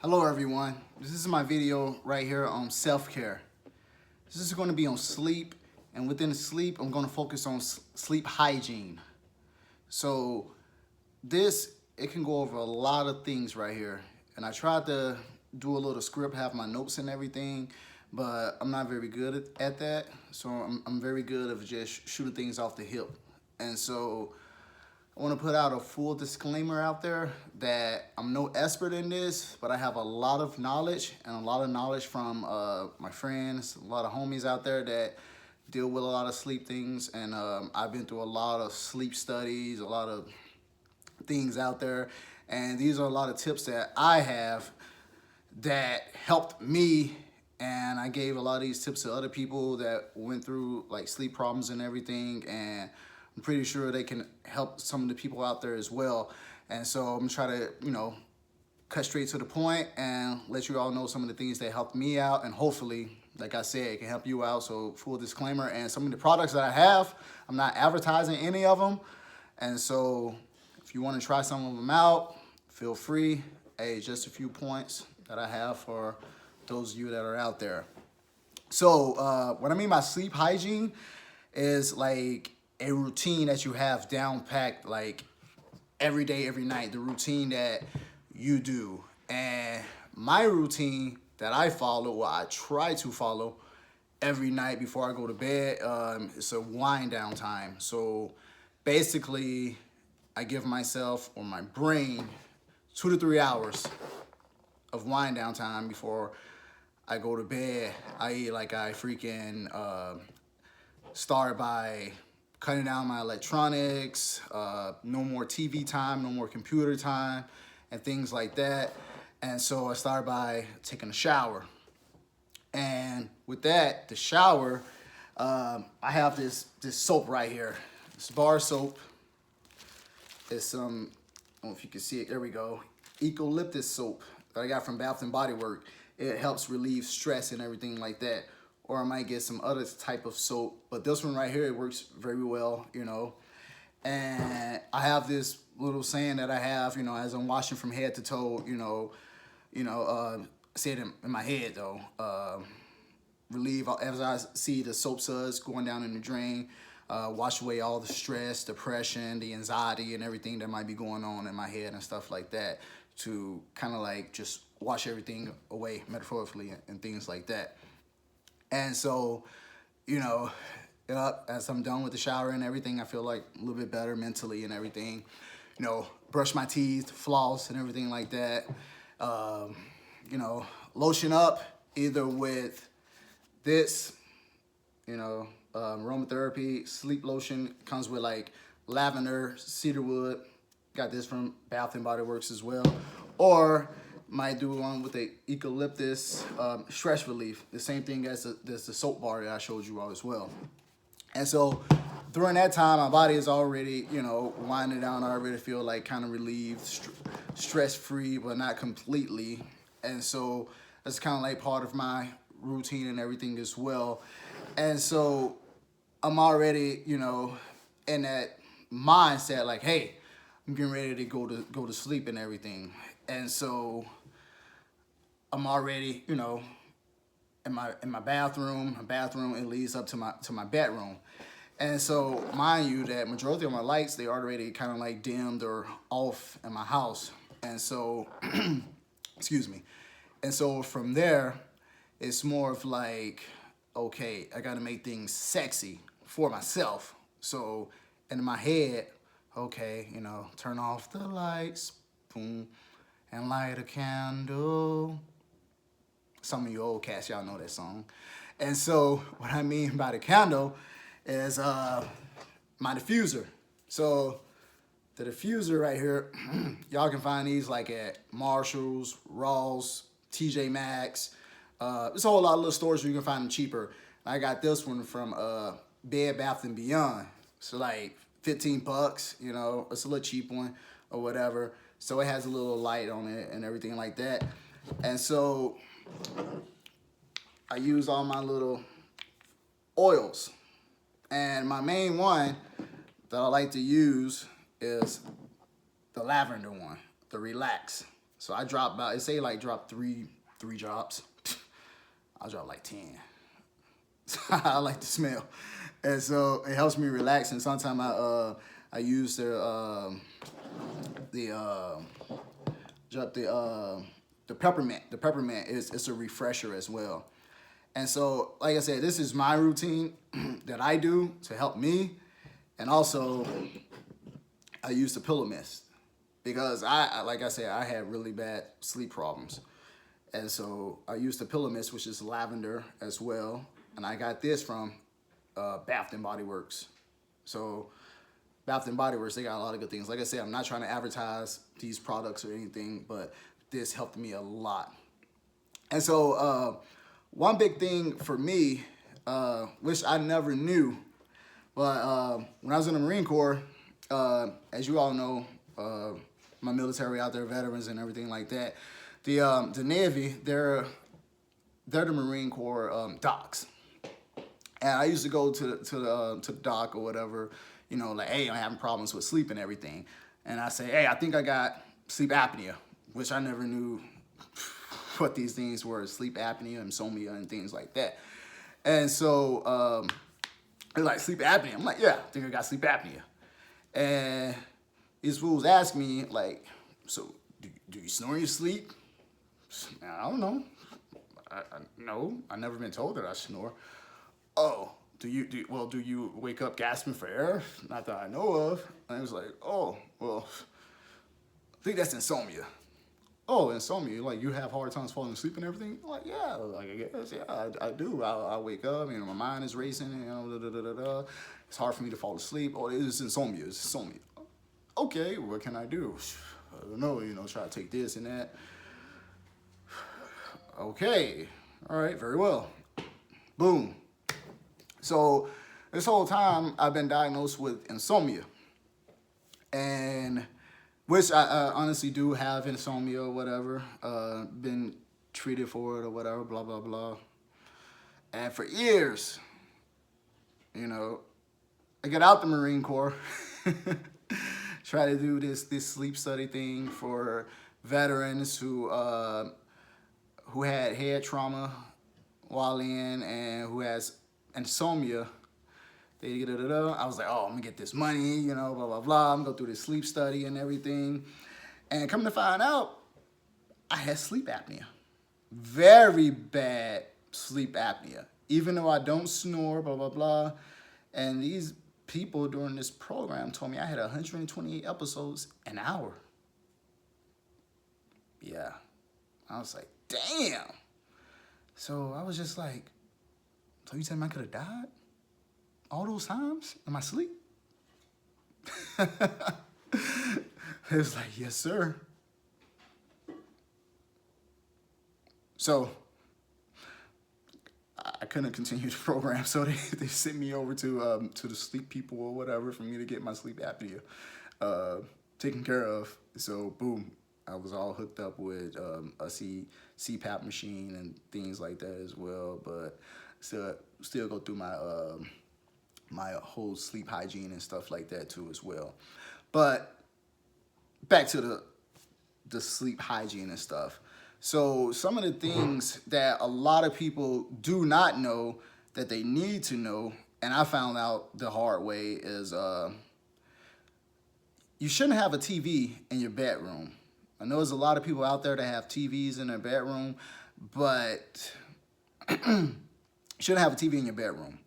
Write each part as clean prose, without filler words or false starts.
Hello everyone, this is my video right here on self-care. This is going to be on sleep, and within sleep I'm going to focus on sleep hygiene. So it can go over a lot of things right here, and I tried to do a little script, have my notes and everything, but I'm not very good at that. So I'm very good at just shooting things off the hip. And so I want to put out a full disclaimer out there that I'm no expert in this, but I have a lot of knowledge from my friends, a lot of homies out there that deal with a lot of sleep things. And I've been through a lot of sleep studies, a lot of things out there. And these are a lot of tips that I have that helped me. And I gave a lot of these tips to other people that went through like sleep problems and everything. And I'm pretty sure they can help some of the people out there as well. And so I'm gonna try to, cut straight to the point and let you all know some of the things that helped me out. And hopefully, like I said, it can help you out. So full disclaimer, and some of the products that I have, I'm not advertising any of them. And so if you wanna try some of them out, feel free. Hey, just a few points that I have for those of you that are out there. So what I mean by sleep hygiene is like a routine that you have down packed, like every day, every night, the routine that you do. And my routine that I follow, or I try to follow every night before I go to bed, it's a wind down time. So basically, I give myself or my brain 2 to 3 hours of wind down time before I go to bed. I freaking start by cutting down my electronics, no more TV time, no more computer time, and things like that. And so I start by taking a shower. And with that, the shower, I have this soap right here. This bar soap. It's some, I don't know if you can see it, there we go. Eucalyptus soap that I got from Bath and Body Works. It helps relieve stress and everything like that. Or I might get some other type of soap, but this one right here, it works very well, And I have this little saying that I have, as I'm washing from head to toe, say it in my head though. Relieve as I see the soap suds going down in the drain. Wash away all the stress, depression, the anxiety, and everything that might be going on in my head and stuff like that, to kind of like just wash everything away metaphorically and things like that. And so, as I'm done with the shower and everything, I feel like a little bit better mentally and everything. Brush my teeth, floss, and everything like that. Lotion up either with this, aromatherapy sleep lotion. Comes with like lavender, cedarwood. Got this from Bath and Body Works as well. Or might do one with the eucalyptus stress relief. The same thing as the soap bar that I showed you all as well. And so during that time, my body is already, winding down. I already feel like kind of relieved, stress-free, but not completely. And so that's kind of like part of my routine and everything as well. And so I'm already, in that mindset, like, hey, I'm getting ready to go to sleep and everything. And so I'm already, in my bathroom. My bathroom, it leads up to my bedroom. And so mind you that majority of my lights, they already kind of like dimmed or off in my house. And so excuse me. And so from there, it's more of like, okay, I gotta make things sexy for myself. So in my head, okay, turn off the lights, boom, and light a candle. Some of you old cats, y'all know that song. And so what I mean by the candle is my diffuser. So the diffuser right here, y'all can find these like at Marshall's, Ross, TJ Maxx. There's a whole lot of little stores where you can find them cheaper. I got this one from Bed Bath & Beyond. So like 15 bucks, it's a little cheap one or whatever. So it has a little light on it and everything like that. And so I use all my little oils. And my main one that I like to use is the lavender one, the Relax. So I drop about, it say like drop three drops. I'll drop like 10. I like the smell. And so it helps me relax. And sometimes I use the peppermint. The peppermint it's a refresher as well. And so, like I said, this is my routine that I do to help me. And also, I use the pillow mist because like I said, I had really bad sleep problems. And so I use the pillow mist, which is lavender as well. And I got this from Bath and Body Works. So Bath and Body Works, they got a lot of good things. Like I said, I'm not trying to advertise these products or anything, but this helped me a lot. And so one big thing for me, which I never knew, but when I was in the Marine Corps, as you all know, my military out there, veterans and everything like that, the Navy, they're the Marine Corps docks. And I used to go to the dock or whatever, you know, like, hey, I'm having problems with sleep and everything. And I say, hey, I think I got sleep apnea, which I never knew what these things were, sleep apnea, insomnia, and things like that. And so they're like, sleep apnea. I'm like, yeah, I think I got sleep apnea. And these fools ask me, like, so do you snore in your sleep? I don't know. No, I've never been told that I snore. Oh, do you wake up gasping for air? Not that I know of. And I was like, oh, well, I think that's insomnia. Oh, insomnia, like you have hard times falling asleep and everything? I'm like, yeah, like I guess, yeah, I do. I wake up, you know, my mind is racing, you know, It's hard for me to fall asleep. Oh, it's insomnia, it's insomnia. Okay, what can I do? I don't know, you know, try to take this and that. Okay, all right, very well. Boom. So this whole time I've been diagnosed with insomnia, and which I honestly do have insomnia or whatever, been treated for it or whatever, blah, blah, blah. And for years, you know, I got out the Marine Corps, try to do this sleep study thing for veterans who had head trauma while in and who has insomnia. I was like, oh, I'm gonna get this money, you know, blah, blah, blah. I'm gonna go through this sleep study and everything. And come to find out, I had sleep apnea. Very bad sleep apnea. Even though I don't snore, blah, blah, blah. And these people during this program told me I had 128 episodes an hour. Yeah. I was like, damn. So I was just like, so you tell me I could have died all those times in my sleep? It was like, yes, sir. So I couldn't continue the program, so they sent me over to the sleep people or whatever for me to get my sleep apnea taken care of. So boom, I was all hooked up with a CPAP machine and things like that as well. But still go through my my whole sleep hygiene and stuff like that too as well. But back to the sleep hygiene and stuff. So some of the things that a lot of people do not know that they need to know, and I found out the hard way, is you shouldn't have a TV in your bedroom. I know there's a lot of people out there that have TVs in their bedroom, but you shouldn't have a TV in your bedroom.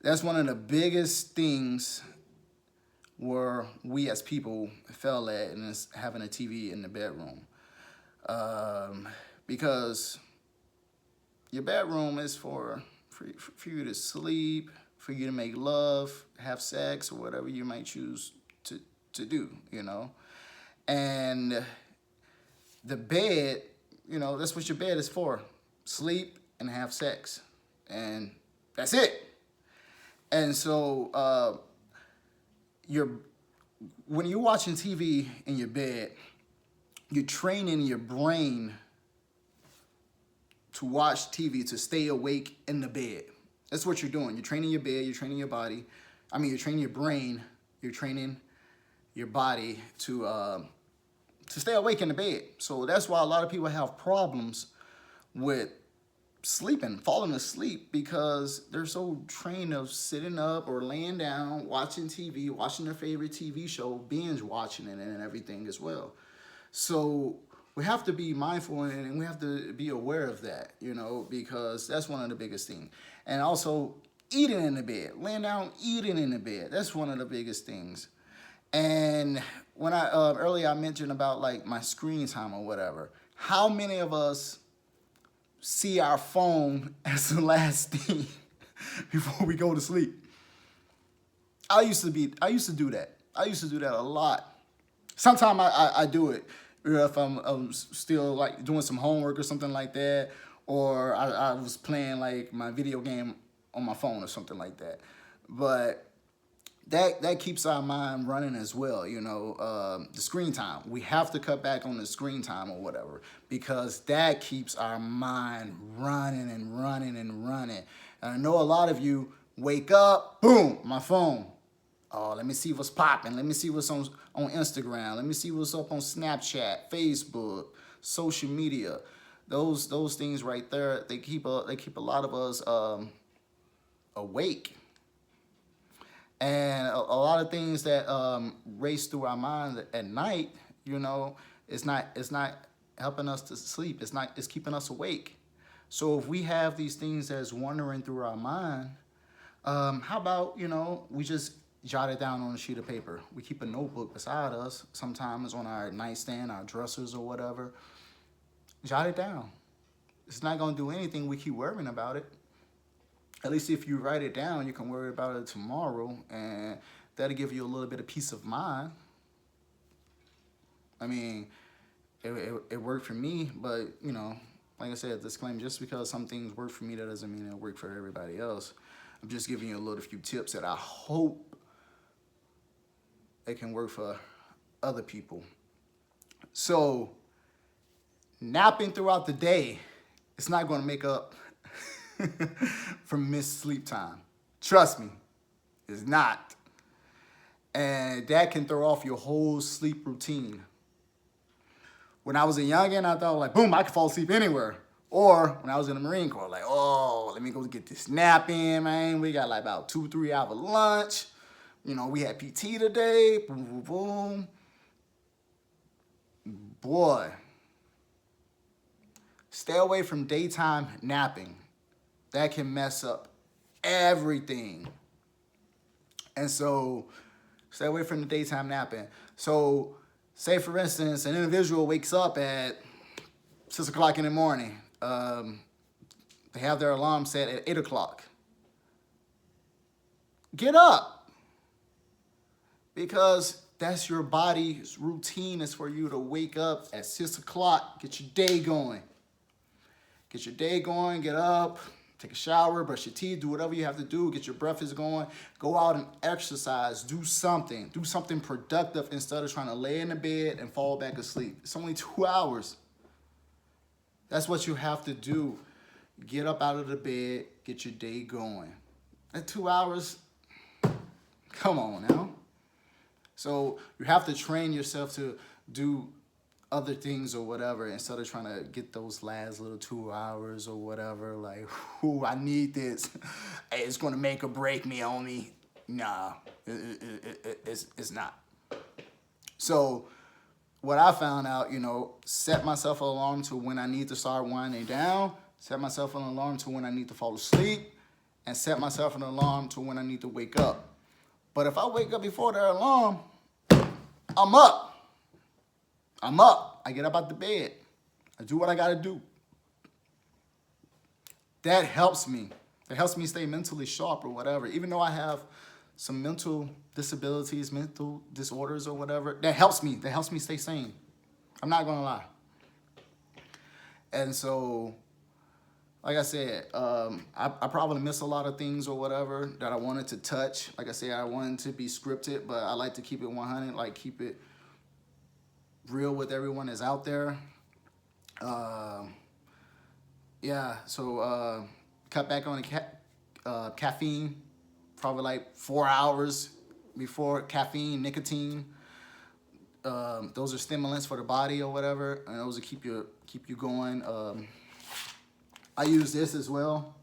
That's one of the biggest things where we as people fell at, and is having a TV in the bedroom. Because your bedroom is for you to sleep, for you to make love, have sex, or whatever you might choose to do, you know. And the bed, you know, that's what your bed is for. Sleep and have sex. And that's it. And so when you're watching TV in your bed, you're training your brain to watch TV, to stay awake in the bed. That's what you're doing. You're training your bed, you're training your body. I mean, you're training your brain, you're training your body to to stay awake in the bed. So that's why a lot of people have problems with sleeping, falling asleep, because they're so trained of sitting up or laying down, watching TV, watching their favorite TV show, binge watching it and everything as well. So we have to be mindful and we have to be aware of that, you know, because that's one of the biggest things. And also eating in the bed, laying down, eating in the bed. That's one of the biggest things. And when I earlier I mentioned about like my screen time or whatever, how many of us see our phone as the last thing before we go to sleep? I used to do that. I used to do that a lot. Sometimes I do it if I'm still like doing some homework or something like that, or I was playing like my video game on my phone or something like that. But that keeps our mind running as well, you know, the screen time. We have to cut back on the screen time or whatever, because that keeps our mind running and running and running. And I know a lot of you wake up, boom, my phone. Oh, let me see what's popping. Let me see what's on Instagram. Let me see what's up on Snapchat, Facebook, social media. Those things right there, they keep a lot of us awake. And a lot of things that race through our mind at night, you know, it's not helping us to sleep. It's keeping us awake. So if we have these things that's wandering through our mind, how about, you know, we just jot it down on a sheet of paper. We keep a notebook beside us, sometimes on our nightstand, our dressers or whatever. Jot it down. It's not going to do anything. We keep worrying about it. At least if you write it down, you can worry about it tomorrow, and that'll give you a little bit of peace of mind. I mean, it worked for me, but, you know, like I said, disclaimer, just because some things work for me, that doesn't mean it'll work for everybody else. I'm just giving you a little few tips that I hope it can work for other people. So, napping throughout the day, it's not going to make up for missed sleep time. Trust me, it's not. And that can throw off your whole sleep routine. When I was a youngin', I thought like, boom, I could fall asleep anywhere. Or when I was in the Marine Corps, like, oh, let me go get this nap in, man. We got like about 2-3 hour lunch. You know, we had PT today. Boom, boom, boom. Boy, stay away from daytime napping. That can mess up everything. And so, stay away from the daytime napping. So, say for instance, an individual wakes up at 6 o'clock in the morning. They have their alarm set at 8 o'clock. Get up. Because that's your body's routine, is for you to wake up at 6 o'clock, get your day going. Get your day going, get up, take a shower, brush your teeth, do whatever you have to do, get your breakfast going, go out and exercise, do something productive instead of trying to lay in the bed and fall back asleep. It's only 2 hours. That's what you have to do. Get up out of the bed, get your day going. At 2 hours, come on now. So you have to train yourself to do other things or whatever instead of trying to get those last little 2 hours or whatever. Like, ooh, I need this. Hey, it's going to make or break me, homie. Nah, it's not. So what I found out, you know, set myself an alarm to when I need to start winding down, set myself an alarm to when I need to fall asleep, and set myself an alarm to when I need to wake up. But if I wake up before the alarm, I'm up. I get up out the bed. I do what I got to do. That helps me. It helps me stay mentally sharp or whatever. Even though I have some mental disabilities, mental disorders or whatever, that helps me. That helps me stay sane. I'm not going to lie. And so, like I said, I probably miss a lot of things or whatever that I wanted to touch. Like I said, I wanted to be scripted, but I like to keep it 100, like keep it real with everyone that's out there. Yeah, so cut back on the caffeine, probably like 4 hours before caffeine, nicotine. Those are stimulants for the body or whatever, and those will keep you going. I use this as well.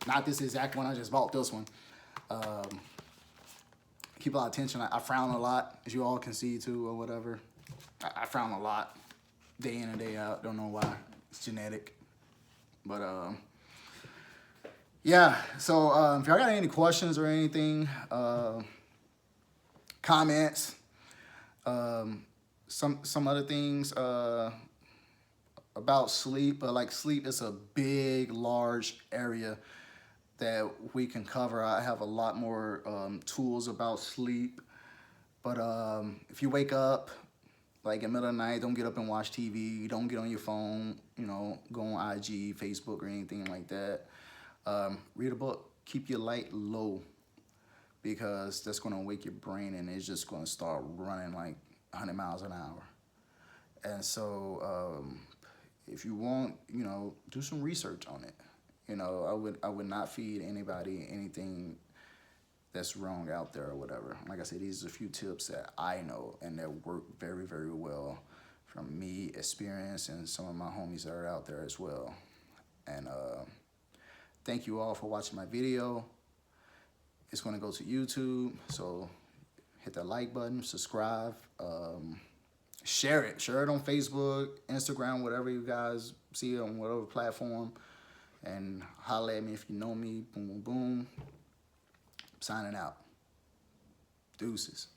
Not this exact one. I just bought this one. Keep a lot of tension. I frown a lot, as you all can see too, or whatever. I frown a lot, day in and day out. Don't know why. It's genetic. But yeah. So if y'all got any questions or anything, comments, some other things about sleep. But like sleep is a big, large area that we can cover. I have a lot more tools about sleep. But if you wake up like in the middle of the night, don't get up and watch TV. Don't get on your phone, you know, go on IG, Facebook, or anything like that. Read a book. Keep your light low, because that's going to wake your brain and it's just going to start running like 100 miles an hour. And so if you want, you know, do some research on it. You know, I would not feed anybody anything that's wrong out there or whatever. Like I said, these are a few tips that I know and that work very, very well from me, experience, and some of my homies that are out there as well. And thank you all for watching my video. It's going to go to YouTube, so hit that like button, subscribe, share it on Facebook, Instagram, whatever you guys see on whatever platform, and holler at me if you know me. Boom, boom, boom. Signing out. Deuces.